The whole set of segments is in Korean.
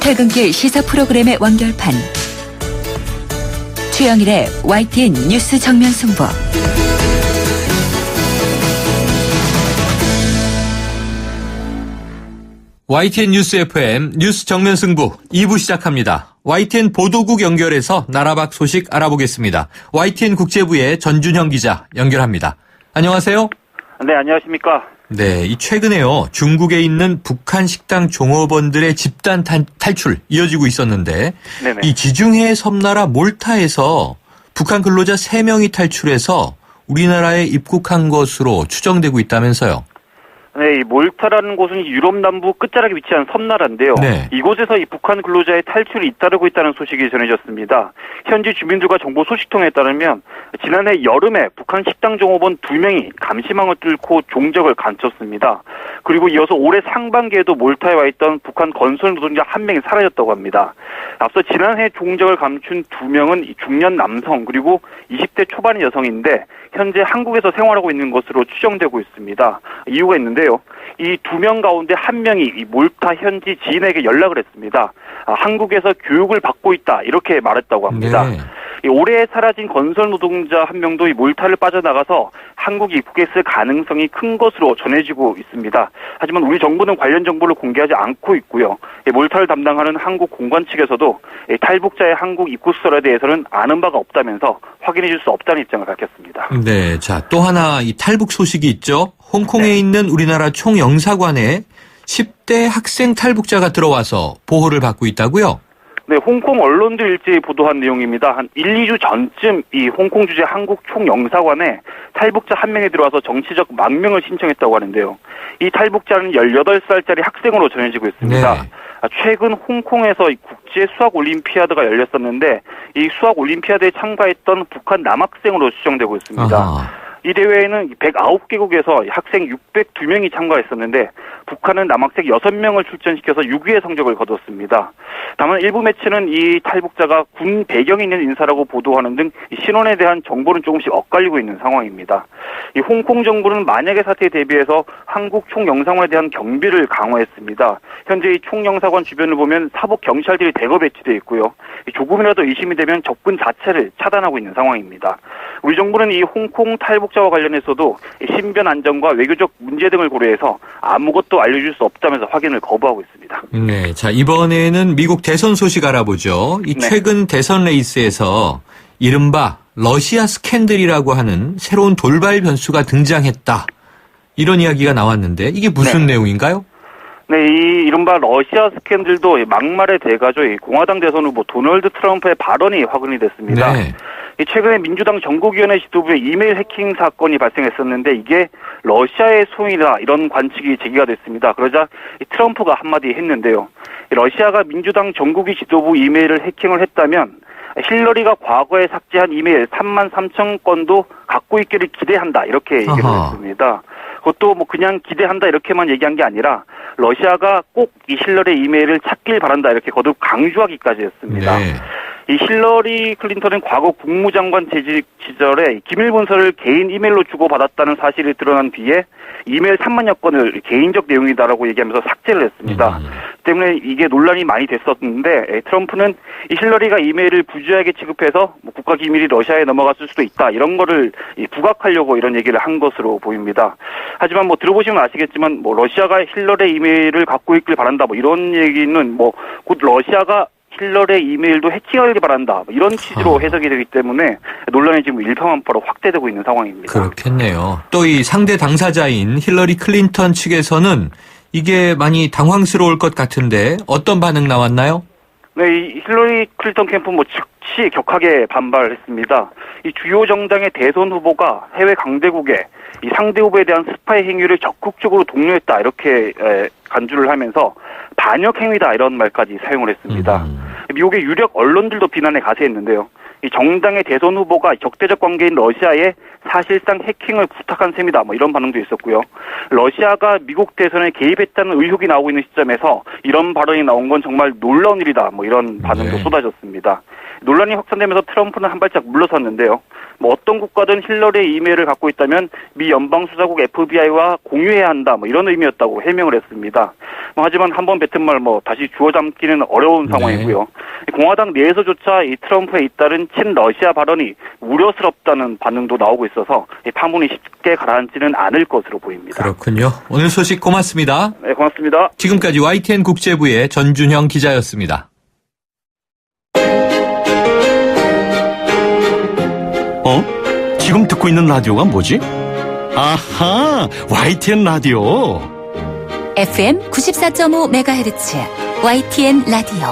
퇴근길 시사 프로그램의 완결판. 최영일의 YTN 뉴스 정면 승부. YTN 뉴스 FM 뉴스 정면 승부 2부 시작합니다. YTN 보도국 연결해서 나라 밖 소식 알아보겠습니다. YTN 국제부의 전준형 기자 연결합니다. 안녕하세요. 네, 안녕하십니까. 네, 이 최근에요. 중국에 있는 북한 식당 종업원들의 집단 탈출 이어지고 있었는데 네네. 이 지중해 섬나라 몰타에서 북한 근로자 3명이 탈출해서 우리나라에 입국한 것으로 추정되고 있다면서요. 네, 이 몰타라는 곳은 유럽 남부 끝자락에 위치한 섬나라인데요. 네. 이곳에서 이 북한 근로자의 탈출이 잇따르고 있다는 소식이 전해졌습니다. 현지 주민들과 정보 소식통에 따르면 지난해 여름에 북한 식당 종업원 2명이 감시망을 뚫고 종적을 감췄습니다. 그리고 이어서 올해 상반기에도 몰타에 와 있던 북한 건설 노동자 1명이 사라졌다고 합니다. 앞서 지난해 종적을 감춘 2명은 중년 남성 그리고 20대 초반의 여성인데 현재 한국에서 생활하고 있는 것으로 추정되고 있습니다. 이유가 있는데요. 이 2명 가운데 1명이 이 몰타 현지 지인에게 연락을 했습니다. 한국에서 교육을 받고 있다 이렇게 말했다고 합니다. 네. 올해 사라진 건설 노동자 1명도 이 몰타를 빠져나가서 한국에 입국했을 가능성이 큰 것으로 전해지고 있습니다. 하지만 우리 정부는 관련 정보를 공개하지 않고 있고요. 몰타를 담당하는 한국 공관 측에서도 탈북자의 한국 입국 수설에 대해서는 아는 바가 없다면서 확인해 줄 수 없다는 입장을 밝혔습니다. 네, 자, 또 하나 이 탈북 소식이 있죠. 홍콩에 네. 있는 우리나라 총영사관에 10대 학생 탈북자가 들어와서 보호를 받고 있다고요? 네, 홍콩 언론들 일제히 보도한 내용입니다. 한 1, 2주 전쯤 이 홍콩 주재 한국 총영사관에 탈북자 1명이 들어와서 정치적 망명을 신청했다고 하는데요. 이 탈북자는 18살짜리 학생으로 전해지고 있습니다. 네. 최근 홍콩에서 국제 수학 올림피아드가 열렸었는데 이 수학 올림피아드에 참가했던 북한 남학생으로 추정되고 있습니다. 아하. 이 대회에는 109개국에서 학생 602명이 참가했었는데 북한은 남학생 6명을 출전시켜서 6위의 성적을 거뒀습니다. 다만 일부 매체는 이 탈북자가 군 배경이 있는 인사라고 보도하는 등 신원에 대한 정보는 조금씩 엇갈리고 있는 상황입니다. 이 홍콩 정부는 만약의 사태에 대비해서 한국 총영사관에 대한 경비를 강화했습니다. 현재 이 총영사관 주변을 보면 사복 경찰들이 대거 배치되어 있고요. 조금이라도 의심이 되면 접근 자체를 차단하고 있는 상황입니다. 우리 정부는 이 홍콩 탈북자와 관련해서도 신변 안전과 외교적 문제 등을 고려해서 아무것도 알려줄 수 없다면서 확인을 거부하고 있습니다. 네, 자, 이번에는 미국 대선 소식 알아보죠. 이 네. 최근 대선 레이스에서 이른바 러시아 스캔들이라고 하는 새로운 돌발 변수가 등장했다. 이런 이야기가 나왔는데 이게 무슨 내용인가요? 네, 이 이른바 러시아 스캔들도 막말의 대가죠. 이 공화당 대선 후보 도널드 트럼프의 발언이 확인이 됐습니다. 네. 최근에 민주당 전국위원회 지도부의 이메일 해킹 사건이 발생했었는데 이게 러시아의 소행이다 이런 관측이 제기가 됐습니다. 그러자 트럼프가 한마디 했는데요. 러시아가 민주당 전국위 지도부 이메일을 해킹을 했다면 힐러리가 과거에 삭제한 이메일 33,000건도 갖고 있기를 기대한다 이렇게 얘기를 했습니다. 그것도 뭐 그냥 기대한다 이렇게만 얘기한 게 아니라 러시아가 꼭 이 힐러리의 이메일을 찾길 바란다 이렇게 거듭 강조하기까지 했습니다. 네. 이 힐러리 클린턴은 과거 국무장관 재직 시절에 기밀 문서를 개인 이메일로 주고받았다는 사실이 드러난 뒤에 이메일 3만여 건을 개인적 내용이다라고 얘기하면서 삭제를 했습니다. 때문에 이게 논란이 많이 됐었는데 트럼프는 이 힐러리가 이메일을 부주의하게 취급해서 뭐 국가기밀이 러시아에 넘어갔을 수도 있다 이런 거를 부각하려고 이런 얘기를 한 것으로 보입니다. 하지만 뭐 들어보시면 아시겠지만 뭐 러시아가 힐러리의 이메일을 갖고 있길 바란다 뭐 이런 얘기는 뭐 곧 러시아가 힐러리의 이메일도 해킹하길 바란다 이런 취지로 해석이 되기 때문에 논란이 지금 일파만파로 확대되고 있는 상황입니다. 그렇겠네요. 또 이 상대 당사자인 힐러리 클린턴 측에서는 이게 많이 당황스러울 것 같은데 어떤 반응 나왔나요? 네, 이 힐러리 클린턴 캠프 뭐 즉시 격하게 반발했습니다. 이 주요 정당의 대선 후보가 해외 강대국에 이 상대 후보에 대한 스파이 행위를 적극적으로 독려했다 이렇게 간주를 하면서 반역 행위다 이런 말까지 사용을 했습니다. 미국의 유력 언론들도 비난에 가세했는데요. 이 정당의 대선 후보가 적대적 관계인 러시아에 사실상 해킹을 부탁한 셈이다. 뭐 이런 반응도 있었고요. 러시아가 미국 대선에 개입했다는 의혹이 나오고 있는 시점에서 이런 발언이 나온 건 정말 놀라운 일이다. 뭐 이런 반응도 네. 쏟아졌습니다. 논란이 확산되면서 트럼프는 한 발짝 물러섰는데요. 뭐 어떤 국가든 힐러리의 이메일을 갖고 있다면 미 연방수사국 FBI와 공유해야 한다. 뭐 이런 의미였다고 해명을 했습니다. 하지만 한번 뱉은 말 다시 주워 담기는 어려운 상황이고요. 공화당 내에서조차 이 트럼프에 잇따른 친러시아 발언이 우려스럽다는 반응도 나오고 있어서 이 파문이 쉽게 가라앉지는 않을 것으로 보입니다. 그렇군요. 오늘 소식 고맙습니다. 네, 고맙습니다. 지금까지 YTN 국제부의 전준형 기자였습니다. 지금 듣고 있는 라디오가 뭐지? 아하, YTN 라디오. FM 94.5MHz YTN 라디오.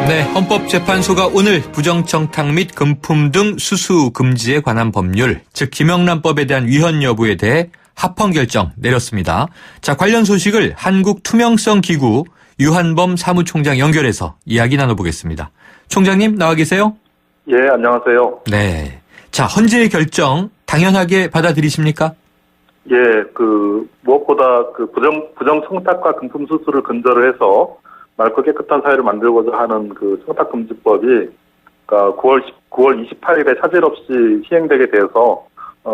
네, 헌법재판소가 오늘 부정청탁 및 금품 등 수수 금지에 관한 법률, 즉 김영란법에 대한 위헌 여부에 대해 합헌 결정 내렸습니다. 자, 관련 소식을 한국투명성기구 유한범 사무총장 연결해서 이야기 나눠보겠습니다. 총장님 나와 계세요? 예, 안녕하세요. 네. 자, 헌재의 결정 당연하게 받아들이십니까? 예, 무엇보다 부정 청탁과 금품 수수를 근절을 해서 맑고 깨끗한 사회를 만들고자 하는 청탁금지법이, 그러니까 9월 28일에 차질 없이 시행되게 돼서,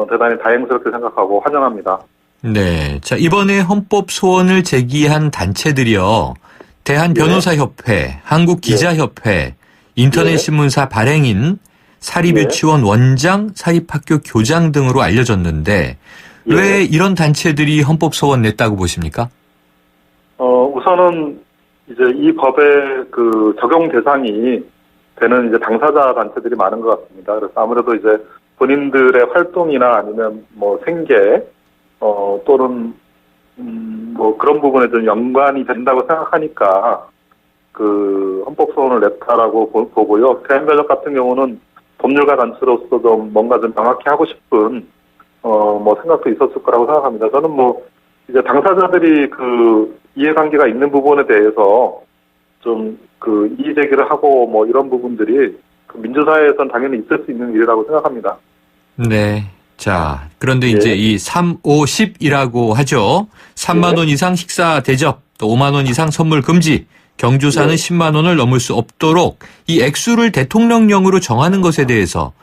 대단히 다행스럽게 생각하고 환영합니다. 네. 자, 이번에 헌법 소원을 제기한 단체들이요. 대한변호사협회, 한국기자협회, 인터넷신문사 발행인, 사립유치원 원장, 사립학교 교장 등으로 알려졌는데 왜 이런 단체들이 헌법 소원 냈다고 보십니까? 우선은 이제 이 법의 적용 대상이 되는 이제 당사자 단체들이 많은 것 같습니다. 그래서 아무래도 이제 본인들의 활동이나 아니면 생계, 또는 그런 부분에 좀 연관이 된다고 생각하니까 헌법 소원을 냈다라고 보고요. 대한변협 같은 경우는 법률가 단체로서 좀 뭔가 좀 명확히 하고 싶은 생각도 있었을 거라고 생각합니다. 저는 이제 당사자들이 이해관계가 있는 부분에 대해서 좀 이의 제기를 하고 이런 부분들이 민주사회에선 당연히 있을 수 있는 일이라고 생각합니다. 네. 자, 그런데 이제 이 3, 5, 10이라고 하죠. 3만 원 이상 식사 대접, 또 5만 원 이상 선물 금지, 경조사는 10만 원을 넘을 수 없도록 이 액수를 대통령령으로 정하는 것에 대해서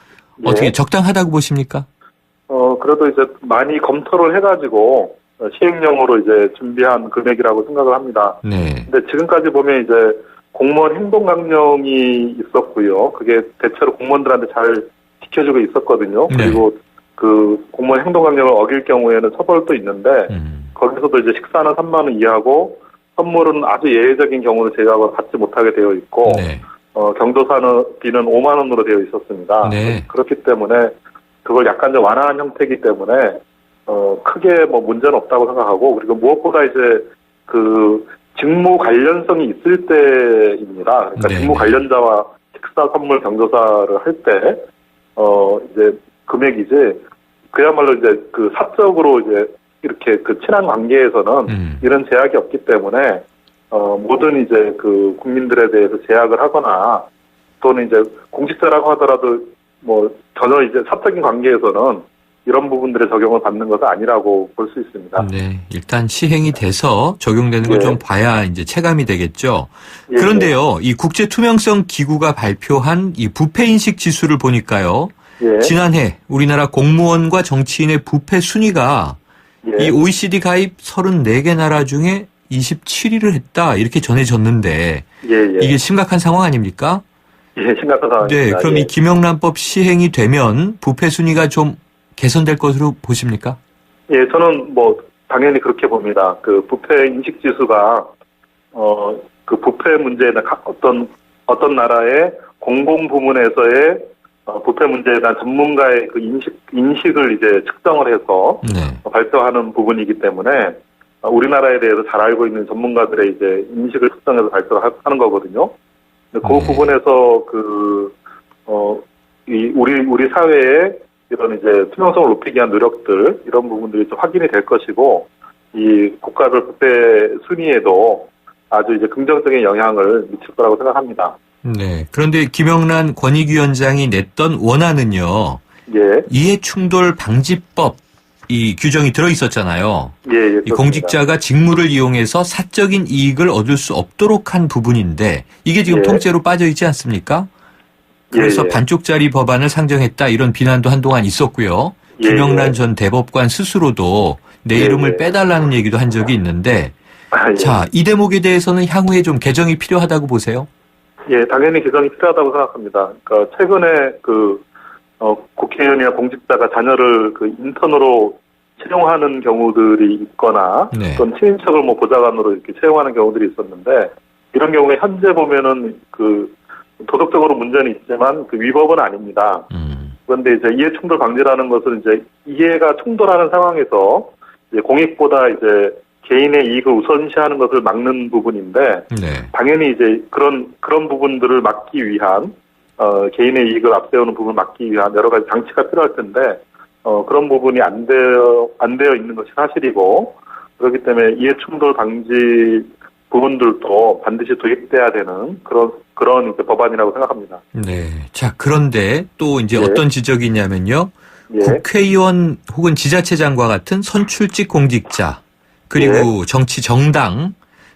어떻게 적당하다고 보십니까? 그래도 이제 많이 검토를 해가지고 시행령으로 이제 준비한 금액이라고 생각을 합니다. 네. 근데 지금까지 보면 이제 공무원 행동 강령이 있었고요. 그게 대체로 공무원들한테 잘 지켜주고 있었거든요. 네. 그리고 공무원 행동 강령을 어길 경우에는 처벌도 있는데 거기서도 이제 식사는 3만 원 이하고 선물은 아주 예외적인 경우는 제각을 받지 못하게 되어 있고 네. 경조사비는 5만 원으로 되어 있었습니다. 네. 그렇기 때문에 그걸 약간 좀 완화한 형태이기 때문에 크게 문제는 없다고 생각하고, 그리고 무엇보다 이제 직무 관련성이 있을 때입니다. 그러니까 네. 직무 관련자와 식사 선물 경조사를 할 때 이제 금액이지, 그야말로 이제 사적으로 이제 이렇게 친한 관계에서는 이런 제약이 없기 때문에 모든 이제 국민들에 대해서 제약을 하거나 또는 이제 공직자라고 하더라도 전혀 이제 사적인 관계에서는 이런 부분들의 적용을 받는 것은 아니라고 볼 수 있습니다. 네. 일단 시행이 돼서 적용되는 걸 좀 봐야 이제 체감이 되겠죠. 예. 그런데요, 이 국제투명성 기구가 발표한 이 부패인식 지수를 보니까요. 예. 지난해 우리나라 공무원과 정치인의 부패 순위가 이 OECD 가입 34개 나라 중에 27위를 했다 이렇게 전해졌는데 이게 심각한 상황 아닙니까? 예, 심각한 상황입니다. 네, 그럼 이 김영란법 시행이 되면 부패 순위가 좀 개선될 것으로 보십니까? 예, 저는 당연히 그렇게 봅니다. 부패 인식 지수가 부패 문제나 어떤 나라의 공공 부문에서의 부패 문제에 대한 전문가의 인식을 이제 측정을 해서 발표하는 부분이기 때문에 우리나라에 대해서 잘 알고 있는 전문가들의 이제 인식을 측정해서 발표하는 거거든요. 그 부분에서 우리 사회에 이런 이제 투명성을 높이기 위한 노력들, 이런 부분들이 좀 확인이 될 것이고, 이 국가별 부패 순위에도 아주 이제 긍정적인 영향을 미칠 거라고 생각합니다. 네. 그런데 김영란 권익위원장이 냈던 원안은요. 예. 이해충돌 방지법 이 규정이 들어 있었잖아요. 예, 이 공직자가 직무를 이용해서 사적인 이익을 얻을 수 없도록 한 부분인데 이게 지금 예. 통째로 빠져 있지 않습니까? 그래서 예. 반쪽짜리 법안을 상정했다 이런 비난도 한동안 있었고요. 예. 김영란 전 대법관 스스로도 내 예. 이름을 빼달라는 얘기도 한 적이 있는데 예. 자, 이 대목에 대해서는 향후에 좀 개정이 필요하다고 보세요? 예, 당연히 개정이 필요하다고 생각합니다. 그러니까 최근에 국회의원이나 공직자가 자녀를 인턴으로 채용하는 경우들이 있거나 네. 어떤 친인척을 보좌관으로 이렇게 채용하는 경우들이 있었는데 이런 경우에 현재 보면은 도덕적으로 문제는 있지만 위법은 아닙니다. 그런데 이제 이해충돌 방지라는 것은 이제 이해가 충돌하는 상황에서 이제 공익보다 이제 개인의 이익을 우선시하는 것을 막는 부분인데 네. 당연히 이제 그런 부분들을 막기 위한 개인의 이익을 앞세우는 부분을 막기 위한 여러 가지 장치가 필요할 텐데 그런 부분이 안 되어 있는 것이 사실이고 그렇기 때문에 이해충돌 방지 부분들도 반드시 도입돼야 되는 그런 이제 법안이라고 생각합니다. 네. 자, 그런데 또 이제 예. 어떤 지적이 있냐면요. 예. 국회의원 혹은 지자체장과 같은 선출직 공직자 그리고 정치 정당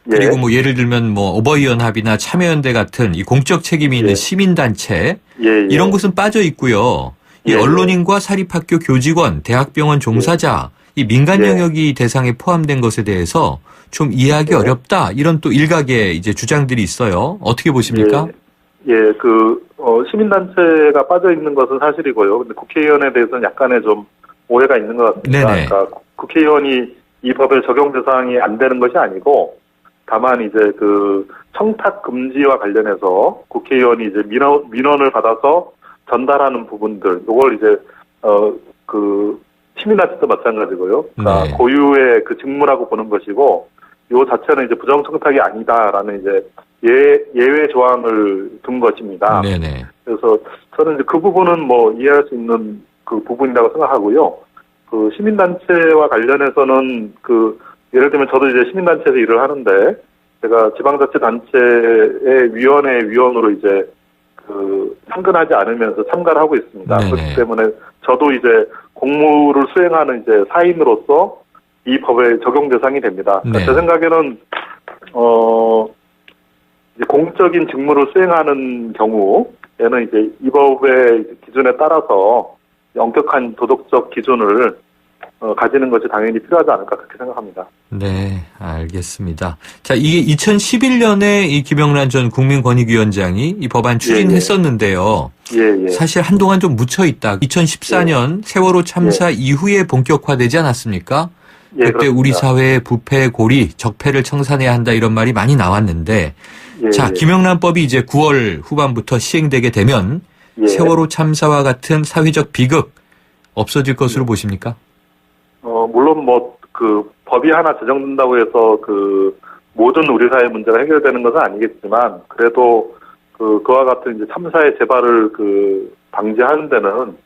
그리고 예를 들면 어버이연합이나 참여연대 같은 이 공적 책임이 있는 예. 시민단체 예. 이런 곳은 빠져 있고요. 이 예. 언론인과 사립학교 교직원, 대학병원 종사자 이 민간 예. 영역이 대상에 포함된 것에 대해서 좀 이해하기 예. 어렵다 이런 또 일각의 이제 주장들이 있어요. 어떻게 보십니까? 예, 시민단체가 빠져 있는 것은 사실이고요. 근데 국회의원에 대해서는 약간의 좀 오해가 있는 것 같습니다. 네네. 그러니까 국회의원이 이 법의 적용 대상이 안 되는 것이 아니고 다만 이제 청탁 금지와 관련해서 국회의원이 이제 민원을 받아서 전달하는 부분들, 이걸 이제 시민단체도 마찬가지고요. 그러니까 네. 고유의 직무라고 보는 것이고, 요 자체는 이제 부정청탁이 아니다라는 이제 예외 조항을 둔 것입니다. 네네. 그래서 저는 이제 그 부분은 이해할 수 있는 부분이라고 생각하고요. 시민단체와 관련해서는 예를 들면 저도 이제 시민단체에서 일을 하는데 제가 지방자치단체의 위원으로 이제 상근하지 않으면서 참가를 하고 있습니다. 네네. 그렇기 때문에 저도 이제 공무를 수행하는 이제 사인으로서 이 법의 적용 대상이 됩니다. 그러니까 네. 제 생각에는 이제 공적인 직무를 수행하는 경우에는 이제 이 법의 기준에 따라서 엄격한 도덕적 기준을 가지는 것이 당연히 필요하지 않을까 그렇게 생각합니다. 네, 알겠습니다. 자, 이게 2011년에 이 김영란 전 국민권익위원장이 이 법안 추진했었는데요. 예. 사실 한동안 좀 묻혀 있다. 2014년 세월호 참사 이후에 본격화되지 않았습니까? 예, 그때 그렇습니다. 우리 사회의 부패, 고리, 적폐를 청산해야 한다 이런 말이 많이 나왔는데 자, 김영란법이 이제 9월 후반부터 시행되게 되면 세월호 참사와 같은 사회적 비극 없어질 것으로 보십니까? 물론 법이 하나 제정된다고 해서 모든 우리 사회 문제가 해결되는 것은 아니겠지만 그래도 그와 같은 이제 참사의 재발을 방지하는 데는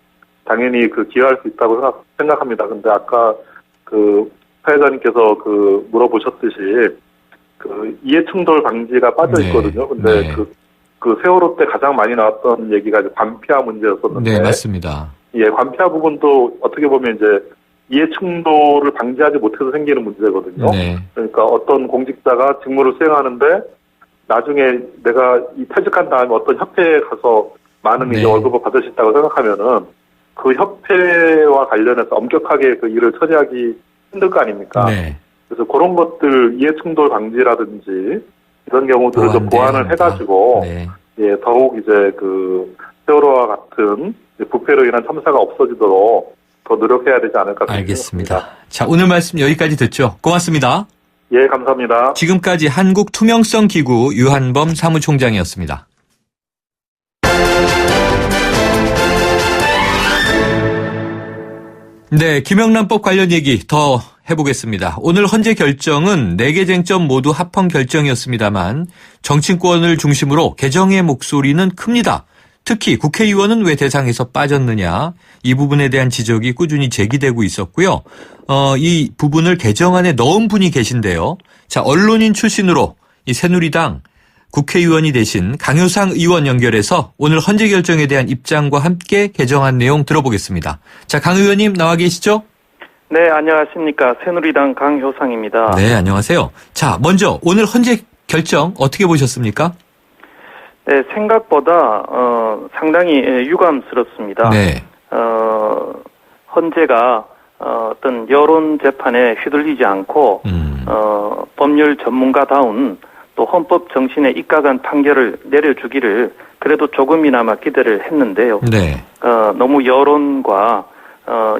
당연히 기여할 수 있다고 생각합니다. 근데 아까 사회자님께서 물어보셨듯이 이해충돌 방지가 빠져 있거든요. 근데 세월호 때 가장 많이 나왔던 얘기가 이제 관피아 문제였었는데. 네, 맞습니다. 예, 관피아 부분도 어떻게 보면 이제 이해충돌을 방지하지 못해서 생기는 문제거든요. 네. 그러니까 어떤 공직자가 직무를 수행하는데 나중에 내가 퇴직한 다음에 어떤 협회에 가서 많은 이제 월급을 받을 수 있다고 생각하면은 그 협회와 관련해서 엄격하게 일을 처리하기 힘들 거 아닙니까? 네. 그래서 그런 것들 이해충돌 방지라든지 이런 경우들을 좀 보완을 해가지고 예, 더욱 이제 세월호와 같은 부패로 인한 참사가 없어지도록 더 노력해야 되지 않을까 알겠습니다. 생각합니다. 자, 오늘 말씀 여기까지 듣죠. 고맙습니다. 예, 감사합니다. 지금까지 한국투명성기구 유한범 사무총장이었습니다. 네, 김영란법 관련 얘기 더 해보겠습니다. 오늘 헌재 결정은 4개 쟁점 모두 합헌 결정이었습니다만 정치권을 중심으로 개정의 목소리는 큽니다. 특히 국회의원은 왜 대상에서 빠졌느냐 이 부분에 대한 지적이 꾸준히 제기되고 있었고요. 이 부분을 개정안에 넣은 분이 계신데요. 자, 언론인 출신으로 이 새누리당 국회의원이 되신 강효상 의원 연결해서 오늘 헌재 결정에 대한 입장과 함께 개정안 내용 들어보겠습니다. 자, 강 의원님 나와 계시죠? 네, 안녕하십니까. 새누리당 강효상입니다. 네, 안녕하세요. 자, 먼저 오늘 헌재 결정 어떻게 보셨습니까? 네, 생각보다 상당히 유감스럽습니다. 네. 헌재가 어떤 여론 재판에 휘둘리지 않고 법률 전문가다운 또 헌법 정신에 입각한 판결을 내려주기를 그래도 조금이나마 기대를 했는데요. 네. 너무 여론과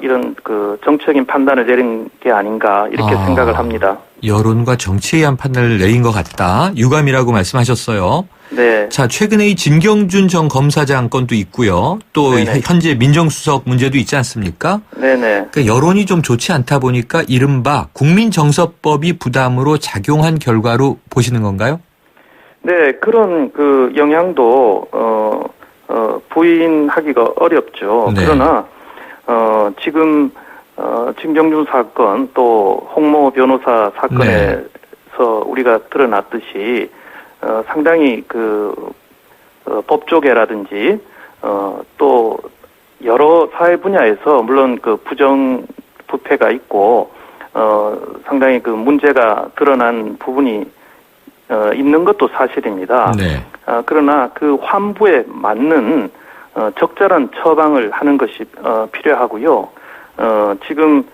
이런 그 정치적인 판단을 내린 게 아닌가 이렇게 생각을 합니다. 여론과 정치에 의한 판단을 내린 것 같다. 유감이라고 말씀하셨어요. 네. 자, 최근에 이 진경준 전 검사장 건도 있고요. 또 네네. 현재 민정수석 문제도 있지 않습니까? 네네. 그러니까 여론이 좀 좋지 않다 보니까 이른바 국민정서법이 부담으로 작용한 결과로 보시는 건가요? 네, 그런 그 영향도 부인하기가 어렵죠. 네. 그러나 지금 진경준 사건 또 홍모 변호사 사건에서 우리가 드러났듯이 상당히 그 법조계라든지 또 여러 사회 분야에서 물론 그 부정 부패가 있고 상당히 그 문제가 드러난 부분이 있는 것도 사실입니다. 네. 그러나 그 환부에 맞는 적절한 처방을 하는 것이 필요하고요. 지금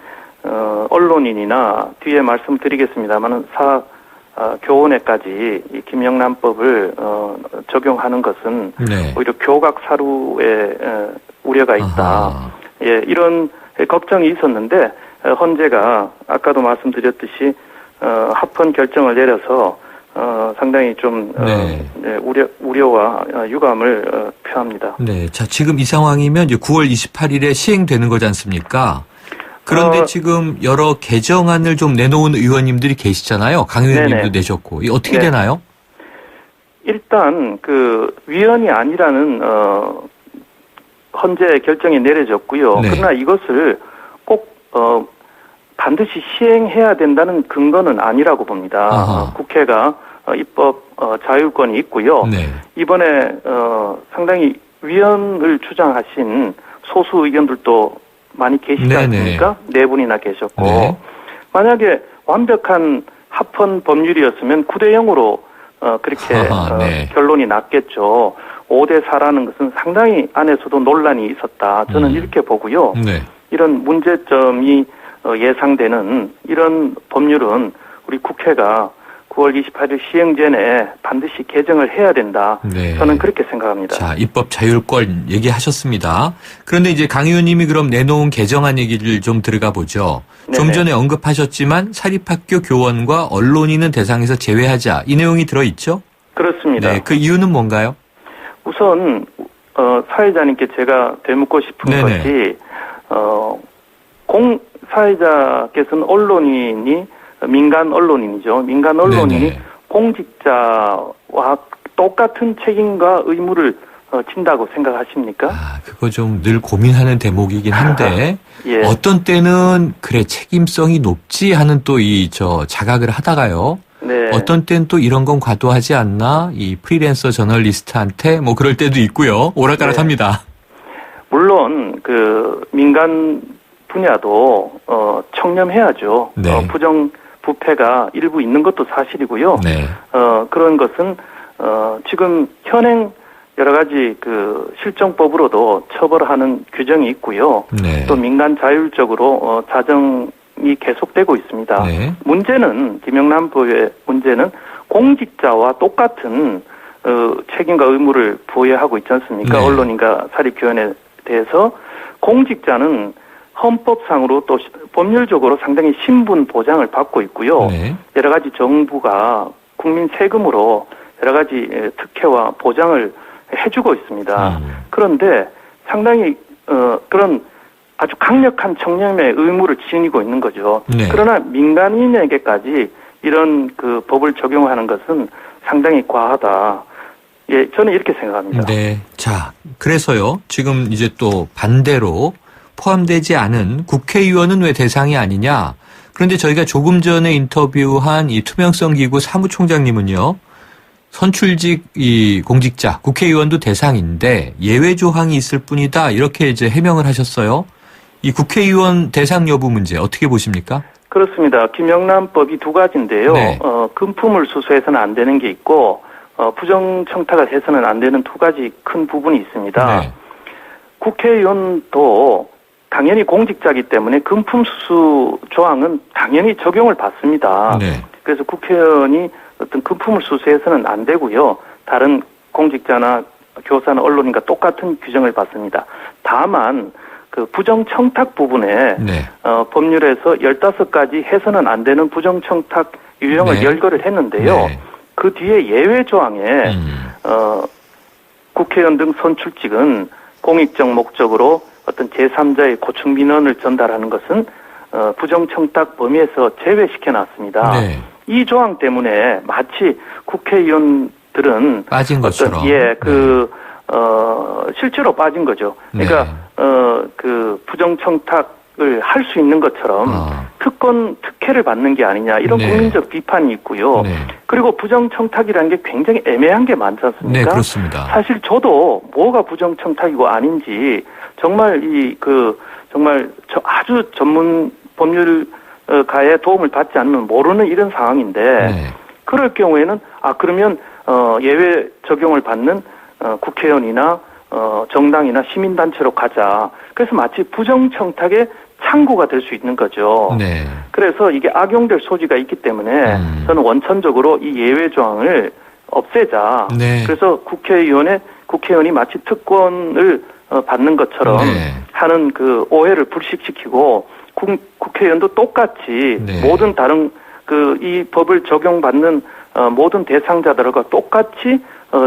언론인이나 뒤에 말씀드리겠습니다만은 교원에까지 이 김영란법을 적용하는 것은 네. 오히려 교각 사루의 우려가 있다. 아하. 예, 이런 걱정이 있었는데 헌재가 아까도 말씀드렸듯이 합헌 결정을 내려서 상당히 좀 네. 우려와 유감을 표합니다. 네. 자, 지금 이 상황이면 이제 9월 28일에 시행되는 거지 않습니까? 그런데 지금 여러 개정안을 좀 내놓은 의원님들이 계시잖아요. 강 의원님도 네네. 내셨고. 이 어떻게 네. 되나요? 일단 그 위헌이 아니라는 헌재 결정이 내려졌고요. 네. 그러나 이것을 꼭 반드시 시행해야 된다는 근거는 아니라고 봅니다. 국회가 입법 자율권이 있고요. 네. 이번에 상당히 위헌을 주장하신 소수 의견들도 많이 계시지 네네. 않습니까? 네 분이나 계셨고 네. 만약에 완벽한 합헌 법률이었으면 9대 0으로 그렇게 네. 결론이 났겠죠. 5대 4라는 것은 상당히 안에서도 논란이 있었다. 저는 이렇게 보고요. 네. 이런 문제점이 예상되는 이런 법률은 우리 국회가 9월 28일 시행 전에 반드시 개정을 해야 된다. 네. 저는 그렇게 생각합니다. 자, 입법 자율권 얘기하셨습니다. 그런데 이제 강 의원님이 그럼 내놓은 개정안 얘기를 좀 들어가 보죠. 좀 네네. 전에 언급하셨지만 사립학교 교원과 언론인은 대상에서 제외하자. 이 내용이 들어있죠? 그렇습니다. 네. 그 이유는 뭔가요? 우선 사회자님께 제가 되묻고 싶은 네네. 것이 사회자께서는 언론인이 민간 언론인이죠. 민간 언론인이 네네. 공직자와 똑같은 책임과 의무를 진다고 생각하십니까? 아, 그거 좀 늘 고민하는 대목이긴 한데 예. 어떤 때는 그래 책임성이 높지 하는 또 자각을 하다가요. 네. 어떤 때는 또 이런 건 과도하지 않나 이 프리랜서 저널리스트한테 뭐 그럴 때도 있고요. 오락가락합니다. 물론 그 민간 분야도 청렴해야죠. 네. 부정 부패가 일부 있는 것도 사실이고요. 네. 그런 것은 지금 현행 여러 가지 그 실정법으로도 처벌하는 규정이 있고요. 네. 또 민간 자율적으로 자정이 계속되고 있습니다. 네. 문제는 김영란법의 문제는 공직자와 똑같은 책임과 의무를 부여하고 있지 않습니까? 네. 언론인과 사립교원에 대해서 공직자는 헌법상으로 또 법률적으로 상당히 신분 보장을 받고 있고요. 네. 여러 가지 정부가 국민 세금으로 여러 가지 특혜와 보장을 해주고 있습니다. 그런데 상당히 그런 아주 강력한 청렴의 의무를 지니고 있는 거죠. 네. 그러나 민간인에게까지 이런 그 법을 적용하는 것은 상당히 과하다. 예, 저는 이렇게 생각합니다. 네. 자, 그래서요. 지금 이제 또 반대로 포함되지 않은 국회의원은 왜 대상이 아니냐. 그런데 저희가 조금 전에 인터뷰한 이 투명성 기구 사무총장님은요. 선출직 이 공직자, 국회의원도 대상인데 예외 조항이 있을 뿐이다. 이렇게 이제 해명을 하셨어요. 이 국회의원 대상 여부 문제 어떻게 보십니까? 그렇습니다. 김영란법이 두 가지인데요. 네. 금품을 수수해서는 안 되는 게 있고 부정청탁을 해서는 안 되는 두 가지 큰 부분이 있습니다. 네. 국회의원도 당연히 공직자이기 때문에 금품 수수 조항은 당연히 적용을 받습니다. 네. 그래서 국회의원이 어떤 금품을 수수해서는 안 되고요. 다른 공직자나 교사나 언론인과 똑같은 규정을 받습니다. 다만 그 부정청탁 부분에 네. 법률에서 15가지 해서는 안 되는 부정청탁 유형을 네. 열거를 했는데요. 네. 그 뒤에 예외 조항에 국회의원 등 선출직은 공익적 목적으로 어떤 제3자의 고충 민원을 전달하는 것은 부정청탁 범위에서 제외시켜 놨습니다. 네. 이 조항 때문에 마치 국회의원들은 빠진 것처럼. 실제로 빠진 거죠. 그러니까 그 부정청탁을 할 수 있는 것처럼 특혜를 받는 게 아니냐 이런 네. 국민적 비판이 있고요. 네. 그리고 부정청탁이라는 게 굉장히 애매한 게 많지 않습니까? 네, 그렇습니다. 사실 저도 뭐가 부정청탁이고 아닌지 정말 정말 아주 전문 법률가의 도움을 받지 않으면 모르는 이런 상황인데 네. 그럴 경우에는 그러면 예외 적용을 받는 국회의원이나 정당이나 시민단체로 가자. 그래서 마치 부정청탁의 창구가 될 수 있는 거죠. 네. 그래서 이게 악용될 소지가 있기 때문에 저는 원천적으로 이 예외 조항을 없애자. 네. 그래서 국회의원이 마치 특권을 받는 것처럼 네. 하는 그 오해를 불식시키고 국회의원도 똑같이 네. 모든 다른 이 법을 적용받는 모든 대상자들과 똑같이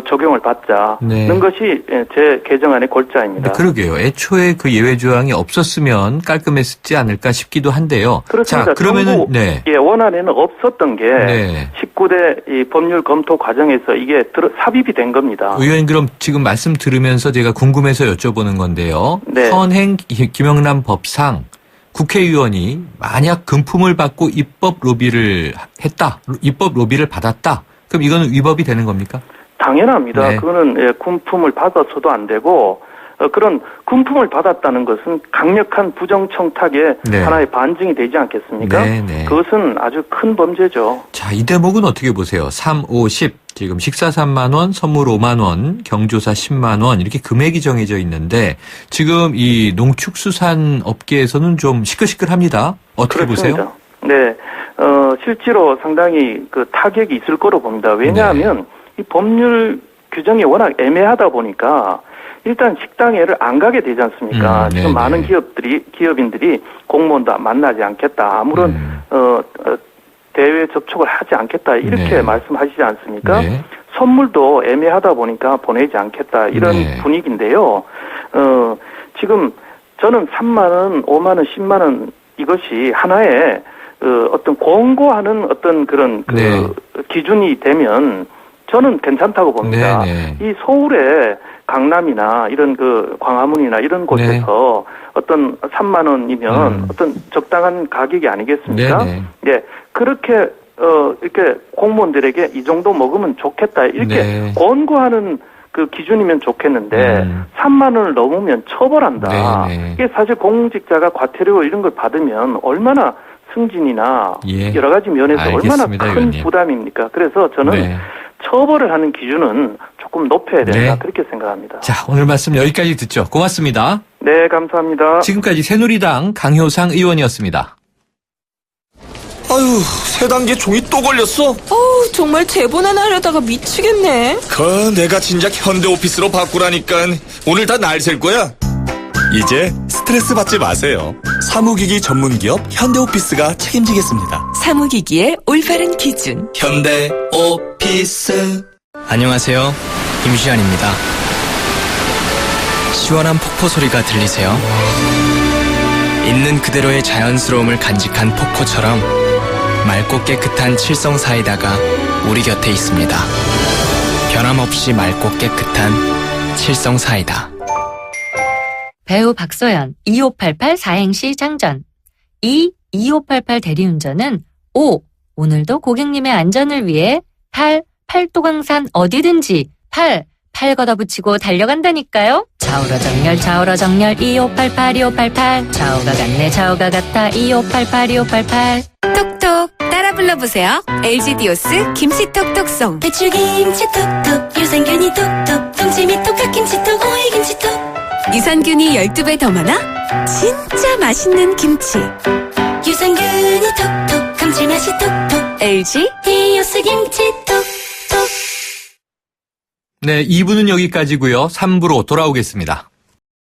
적용을 받자는 네. 것이 제 개정안의 골자입니다. 네, 그러게요. 애초에 그 예외 조항이 없었으면 깔끔했지 않을까 싶기도 한데요. 그렇습니다. 자, 그러면은 원안에는 없었던 게 19대 이 법률 검토 과정에서 이게 삽입이 된 겁니다. 의원님 그럼 지금 말씀 들으면서 제가 궁금해서 여쭤보는 건데요. 네. 현행 김영란 법상 국회의원이 만약 금품을 받고 입법 로비를 받았다. 그럼 이거는 위법이 되는 겁니까? 당연합니다. 네. 그거는 금품을 받아서도 안 되고 그런 금품을 받았다는 것은 강력한 부정청탁의 네. 하나의 반증이 되지 않겠습니까? 네, 네. 그것은 아주 큰 범죄죠. 자, 이 대목은 어떻게 보세요? 3, 5, 10 지금 식사 3만 원, 선물 5만 원, 경조사 10만 원 이렇게 금액이 정해져 있는데 지금 이 농축수산 업계에서는 좀 시끌시끌합니다. 어떻게 그렇습니다. 보세요? 네, 실제로 상당히 그 타격이 있을 거로 봅니다. 왜냐하면 이 법률 규정이 워낙 애매하다 보니까 일단 식당에를 안 가게 되지 않습니까? 지금 많은 기업인들이 공무원도 만나지 않겠다. 아무런 대외 접촉을 하지 않겠다. 이렇게 말씀하시지 않습니까? 네. 선물도 애매하다 보니까 보내지 않겠다. 이런 분위기인데요. 지금 저는 3만 원, 5만 원, 10만 원 이것이 하나의 어떤 권고하는 어떤 그런 기준이 되면 저는 괜찮다고 봅니다. 이 서울의 강남이나 이런 광화문이나 이런 곳에서 어떤 3만 원이면 어떤 적당한 가격이 아니겠습니까? 네. 그렇게 이렇게 공무원들에게 이 정도 먹으면 좋겠다. 이렇게 권고하는 그 기준이면 좋겠는데 3만 원을 넘으면 처벌한다. 이게 사실 공직자가 과태료 이런 걸 받으면 얼마나 승진이나 여러 가지 면에서 얼마나 큰 의원님. 부담입니까? 그래서 저는 처벌을 하는 기준은 조금 높여야 된다. 그렇게 생각합니다. 자, 오늘 말씀 여기까지 듣죠. 고맙습니다. 네, 감사합니다. 지금까지 새누리당 강효상 의원이었습니다. 아유, 세 단계 종이 또 걸렸어? 정말 대본 하나 하려다가 미치겠네. 내가 진작 현대오피스로 바꾸라니까. 오늘 다 날 셀 거야. 이제 스트레스 받지 마세요. 사무기기 전문기업 현대오피스가 책임지겠습니다. 사무기기의 올바른 기준. 현대오피스. 안녕하세요. 김시안입니다. 시원한 폭포 소리가 들리세요? 있는 그대로의 자연스러움을 간직한 폭포처럼 맑고 깨끗한 칠성 사이다가 우리 곁에 있습니다. 변함없이 맑고 깨끗한 칠성 사이다. 배우 박소연 2588 사행시 장전. 2588 대리운전은 5. 오늘도 고객님의 안전을 위해 8. 팔도강산 어디든지 8 걷어붙이고 달려간다니까요. 좌우로 정렬 2588 좌우가 같네 좌우가 같아 2588 똑똑 따라 불러보세요. LG 디오스 김치톡톡송. 배출김치 톡톡 유산균이 톡톡 동치미 톡갓김치톡 오이김치톡. 유산균이 12배 더 많아? 진짜 맛있는 김치. 유산균이 톡톡 감칠맛이 톡톡 LG 디오스 김치톡톡. 네, 2부는 여기까지고요. 3부로 돌아오겠습니다.